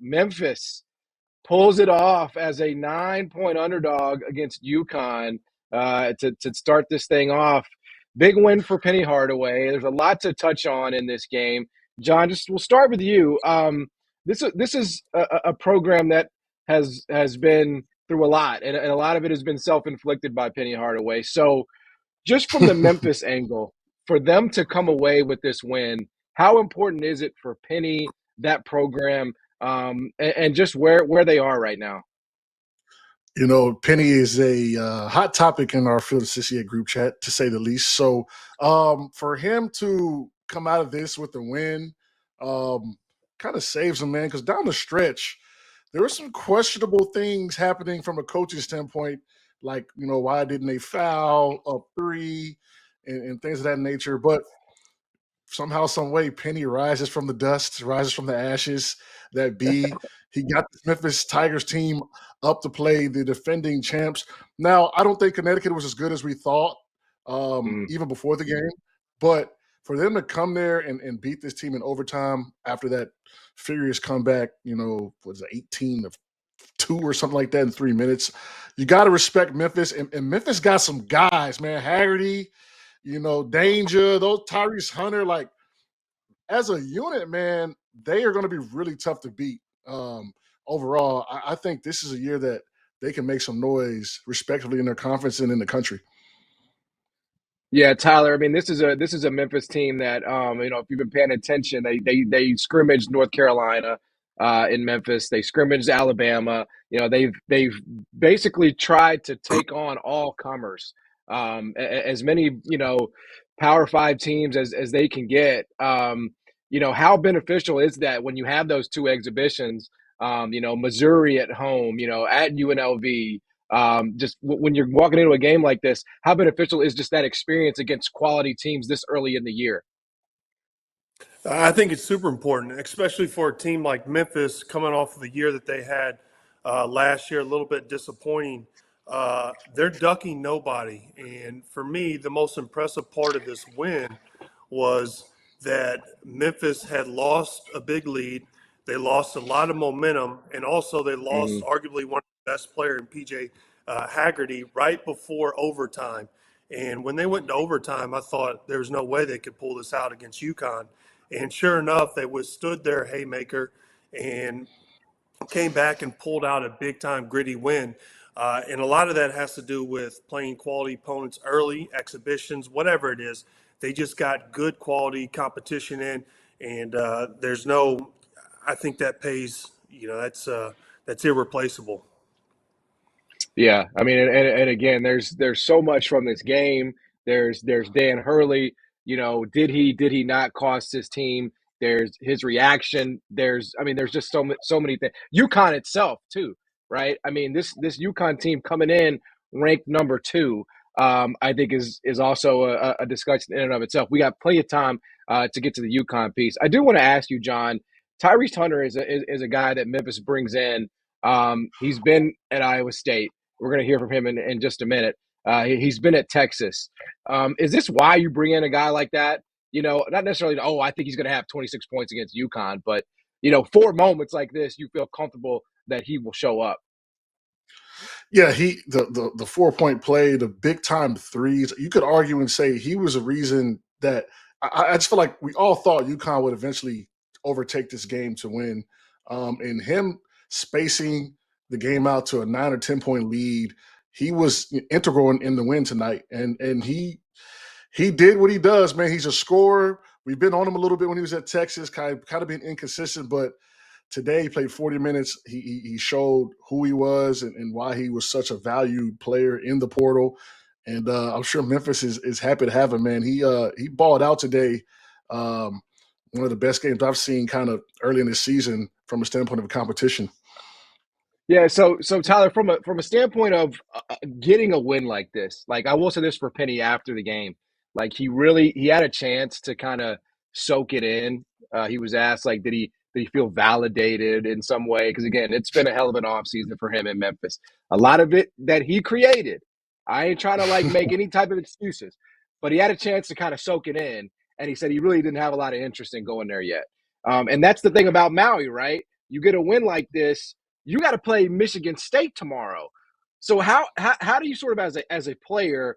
Memphis pulls it off as a 9-point underdog against UConn to start this thing off. Big win for Penny Hardaway. There's a lot to touch on in this game. John, we'll start with you. This is a program that has been through a lot, and a lot of it has been self-inflicted by Penny Hardaway. So just from the Memphis angle, for them to come away with this win, how important is it for Penny, that program, and just where they are right now? You know, Penny is a hot topic in our Field Associate group chat, to say the least. So for him to come out of this with a win kind of saves him, man, because down the stretch, there were some questionable things happening from a coaching standpoint, like, you know, why didn't they foul up three and things of that nature. But somehow, some way, Penny rises from the dust, rises from the ashes. That B, he got the Memphis Tigers team up to play the defending champs. Now, I don't think Connecticut was as good as we thought, even before the game. But for them to come there and beat this team in overtime after that furious comeback, you know, was it 18-2 or something like that in 3 minutes, you got to respect Memphis. And Memphis got some guys, man. Haggerty, you know, Danger, those Tyrese Hunter, like, as a unit, man, they are going to be really tough to beat. Overall, I think this is a year that they can make some noise, respectively, in their conference and in the country. Yeah, Tyler. I mean, this is a Memphis team that you know, if you've been paying attention, they scrimmaged North Carolina in Memphis. They scrimmaged Alabama. You know, they've basically tried to take on all comers, as many, you know, Power Five teams as they can get. You know, how beneficial is that when you have those two exhibitions? You know, Missouri at home, you know, at UNLV. When you're walking into a game like this, how beneficial is just that experience against quality teams this early in the year? I think it's super important, especially for a team like Memphis coming off of the year that they had last year, a little bit disappointing. They're ducking nobody. And for me, the most impressive part of this win was that Memphis had lost a big lead. They lost a lot of momentum, and also they lost arguably one of the best players in PJ Haggerty right before overtime. And when they went to overtime, I thought there was no way they could pull this out against UConn. And sure enough, they withstood their haymaker and came back and pulled out a big-time gritty win. And a lot of that has to do with playing quality opponents early, exhibitions, whatever it is. They just got good quality competition in, and I think that pays. You know, that's irreplaceable. Yeah, I mean, and again, there's so much from this game. There's Dan Hurley. You know, did he not cost his team? There's his reaction. I mean, there's just so many things. UConn itself too, right? I mean, this UConn team coming in ranked number 2, I think is also a discussion in and of itself. We got plenty of time to get to the UConn piece. I do want to ask you, John. Tyrese Hunter is a guy that Memphis brings in. He's been at Iowa State. We're going to hear from him in just a minute. He's been at Texas. Is this why you bring in a guy like that? You know, not necessarily, I think he's going to have 26 points against UConn, but, you know, for moments like this, you feel comfortable that he will show up. Yeah, the 4-point play, the big time threes. You could argue and say he was a reason that I just feel like we all thought UConn would eventually overtake this game to win. And him spacing the game out to a 9 or 10-point lead, he was integral in the win tonight. And he did what he does, man. He's a scorer. We've been on him a little bit when he was at Texas, kind of being inconsistent, but today he played 40 minutes. He showed who he was and why he was such a valued player in the portal. And I'm sure Memphis is happy to have him, man. He balled out today. One of the best games I've seen kind of early in the season from a standpoint of competition. Yeah, so Tyler, from a standpoint of getting a win like this, like I will say this for Penny after the game, like he had a chance to kind of soak it in. He was asked, like, did he feel validated in some way? Because again, it's been a hell of an offseason for him in Memphis. A lot of it that he created. I ain't trying to like make any type of excuses, but he had a chance to kind of soak it in, and he said he really didn't have a lot of interest in going there yet. And that's the thing about Maui, right? you get a win like this, you got to play Michigan State tomorrow. So how do you sort of as a player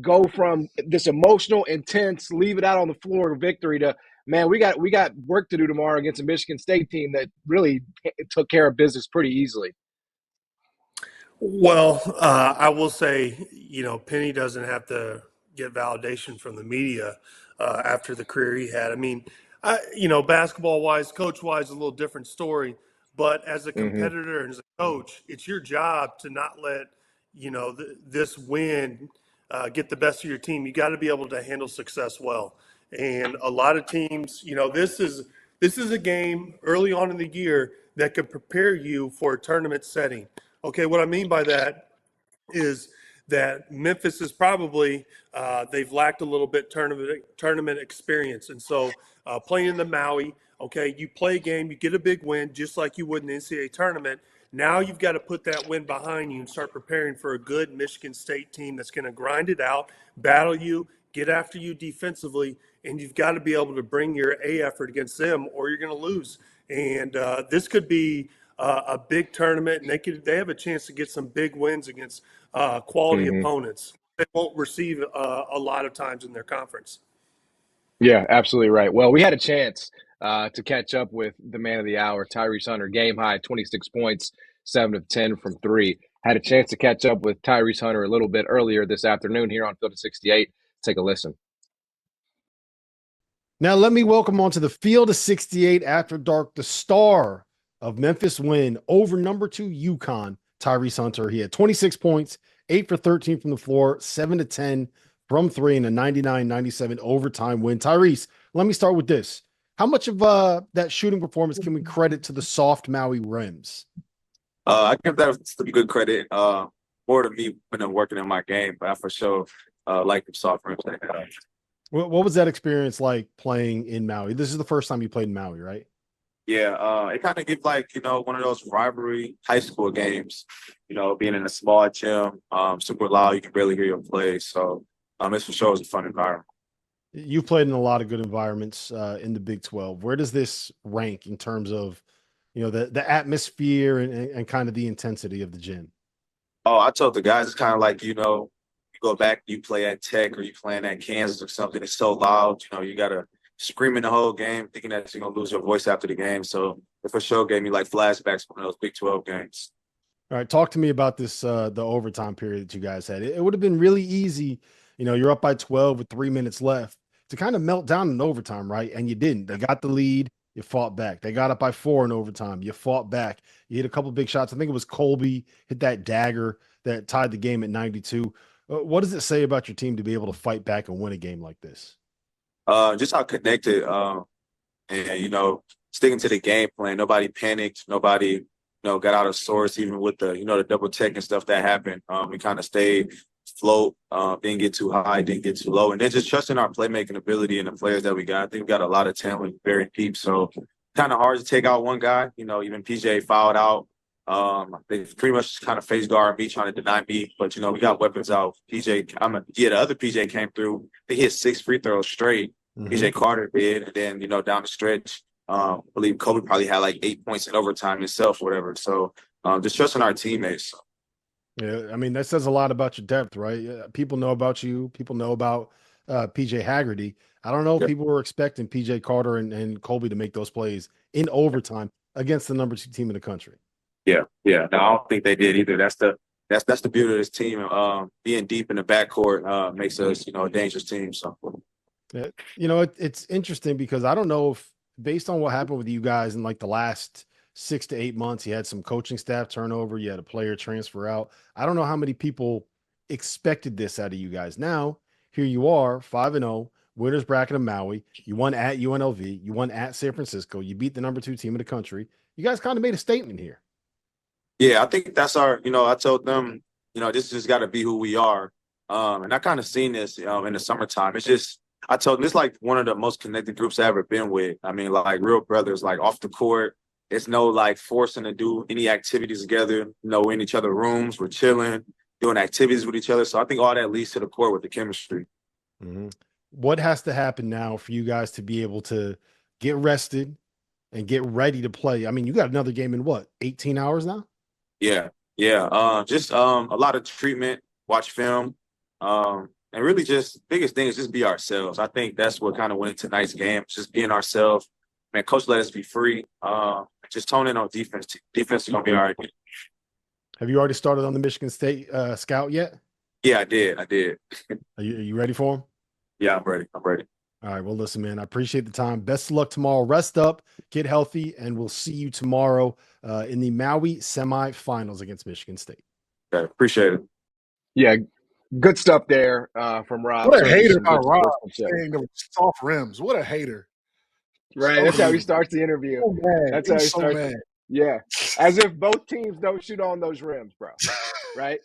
go from this emotional, intense, leave it out on the floor victory to, man, we got work to do tomorrow against a Michigan State team that really took care of business pretty easily? Well, I will say, Penny doesn't have to get validation from the media after the career he had. I mean, basketball-wise, coach-wise, a little different story. But as a Mm-hmm. competitor and as a coach, it's your job to not let, this win get the best of your team. You got to be able to handle success well. And a lot of teams, this is a game early on in the year that could prepare you for a tournament setting. Okay, what I mean by that is that Memphis is probably they've lacked a little bit tournament experience, and so playing in the Maui, okay, you play a game, you get a big win, just like you would in the NCAA tournament. Now you've got to put that win behind you and start preparing for a good Michigan State team that's going to grind it out, battle you, get after you defensively, and you've got to be able to bring your A effort against them, or you're going to lose. And this could be a big tournament, and they have a chance to get some big wins against quality Mm-hmm. opponents. They won't receive a lot of times in their conference. Yeah, absolutely right. Well, we had a chance to catch up with the man of the hour, Tyrese Hunter, game high, 26 points, 7 of 10 from 3. Had a chance to catch up with Tyrese Hunter a little bit earlier this afternoon here on Field of 68. Take a listen. Now let me welcome onto the Field of 68 After Dark, the star of Memphis win over number 2 UConn, Tyrese Hunter. He had 26 points, 8 for 13 from the floor, 7 to 10 from 3 in a 99-97 overtime win. Tyrese, let me start with this. How much of that shooting performance can we credit to the soft Maui rims? I give that some good credit. More to me when I'm working in my game, but I for sure like the soft rims. What was that experience like playing in Maui? This is the first time you played in Maui, right? Yeah, it kind of gives one of those rivalry high school games. Being in a small gym, super loud, you can barely hear your play. So it's for sure is a fun environment. You've played in a lot of good environments in the Big 12. Where does this rank in terms of, the atmosphere and kind of the intensity of the gym? Oh, I told the guys it's kind of like, you go back, you play at Tech or you playing at Kansas or something. It's so loud, you got to scream in the whole game, thinking that you're going to lose your voice after the game. So it for sure gave me like flashbacks from those Big 12 games. All right, talk to me about this, the overtime period that you guys had. It would have been really easy, you're up by 12 with 3 minutes left to kind of melt down in overtime, right? And you didn't. They got the lead, you fought back. They got up by 4 in overtime, you fought back. You hit a couple big shots. I think it was Colby hit that dagger that tied the game at 92. What does it say about your team to be able to fight back and win a game like this? Just how connected and, sticking to the game plan. Nobody panicked. Nobody, got out of sorts, even with the, the double tech and stuff that happened. We kind of stayed afloat, didn't get too high, didn't get too low. And then just trusting our playmaking ability and the players that we got. I think we got a lot of talent, very deep. So kind of hard to take out one guy. Even PJ fouled out. They pretty much kind of face guard me, trying to deny me. But, we got weapons out. The other PJ came through. They hit 6 free throws straight. Mm-hmm. PJ Carter did. And then, down the stretch, I believe Kobe probably had like 8 points in overtime himself, whatever. So just trusting our teammates. Yeah, I mean, that says a lot about your depth, right? People know about you. People know about PJ Haggerty. I don't know if people were expecting PJ Carter and Colby to make those plays in overtime against the number 2 team in the country. Yeah. No, I don't think they did either. That's the beauty of this team. Being deep in the backcourt makes us, a dangerous team. So, it's interesting because I don't know if, based on what happened with you guys in like the last 6 to 8 months, you had some coaching staff turnover, you had a player transfer out. I don't know how many people expected this out of you guys. Now, here you are, 5-0, winners bracket of Maui. You won at UNLV, you won at San Francisco, you beat the number 2 team in the country. You guys kind of made a statement here. Yeah, I think that's our, I told them, this just got to be who we are. And I kind of seen this in the summertime. It's just, I told them it's like one of the most connected groups I've ever been with. I mean, like real brothers, like off the court. It's no like forcing to do any activities together. We're in each other's rooms, we're chilling, doing activities with each other. So I think all that leads to the court with the chemistry. Mm-hmm. What has to happen now for you guys to be able to get rested and get ready to play. I mean, you got another game in what, 18 hours now? Yeah. Just a lot of treatment, watch film, and really just biggest thing is just be ourselves. I think that's what kind of went into tonight's game, just being ourselves. Man, coach let us be free. Just tone in on defense. Defense is gonna be all right. Have you already started on the Michigan State scout yet? Yeah, I did. Are you ready for him? Yeah, I'm ready. All right. Well, listen, man, I appreciate the time. Best of luck tomorrow. Rest up, get healthy, and we'll see you tomorrow in the Maui semifinals against Michigan State. Okay, appreciate it. Yeah, good stuff there from Rob. What a Certainly hater some by good Rob sportsmanship. saying the soft rims. What a hater. Right, that's how he starts the interview. So mad. That's how he He's so starts. mad. Yeah, as if both teams don't shoot on those rims, bro. Right?